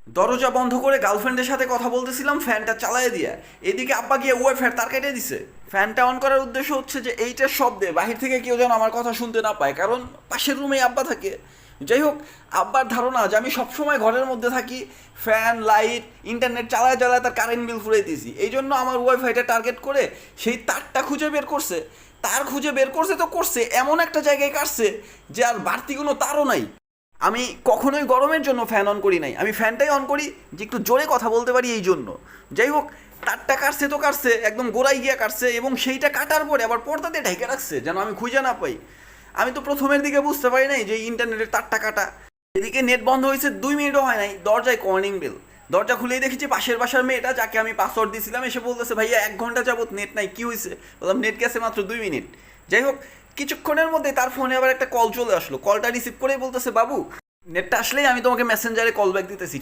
দরজা বন্ধ করে গার্লফ্রেন্ডের সাথে কথা বলতেছিলাম, ফ্যানটা চালায় দিয়ে এদিকে আব্বা গিয়ে ওয়াইফাই তার কেটে দিছে। ফ্যানটা অন করার উদ্দেশ্য হচ্ছে যে এইটার শব্দে বাহির থেকে কেউ যেন আমার কথা শুনতে না পায়, কারণ পাশের রুমেই আব্বা থাকে। যাই হোক, আব্বার ধারণা যে আমি সবসময় ঘরের মধ্যে থাকি, ফ্যান লাইট ইন্টারনেট চালায় চালায় তার কারেন্ট বিল ফুরাইতেছি। এই জন্য আমার ওয়াইফাইটা টার্গেট করে সেই তারটা খুঁজে বের করছে। তার খুঁজে বের করছে তো করছে, এমন একটা জায়গায় কাটছে যে আর বাড়তি কোনো তারও নাই। আমি কখনোই গরমের জন্য ফ্যান অন করি নাই, আমি ফ্যানটাই অন করি যে একটু জোরে কথা বলতে পারি এই জন্য। যাই হোক, তারটা কাটছে তো কাটছে, একদম গোড়ায় গিয়ে কাটছে, এবং সেইটা কাটার পরে আবার পর্দাতে ঢেকে রাখছে যেন আমি খুঁজে না পাই। আমি তো প্রথমের দিকে বুঝতে পারি নাই যে ইন্টারনেটের তারটা কাটা। এদিকে নেট বন্ধ হয়েছে 2 মিনিটও হয় নাই, দরজায় কর্নিং বেল। দরজা খুলেই দেখেছি পাশের বাসার মেয়েটা, যাকে আমি পাসওয়ার্ড দিয়েছিলাম, এসে বলতেছে ভাইয়া 1 ঘন্টা যাবত নেট নাই, কি হয়েছে? বললাম নেট গেছে মাত্র 2 মিনিট। যাই হোক, কিছুক্ষণের মধ্যে তার ফোনে আবার একটা কল চলে আসলো। কলটা রিসিভ করেই বলতেছে বাবু, নেটটা আসলেই আমি তোমাকে মেসেঞ্জারে কল ব্যাক দিতেছি।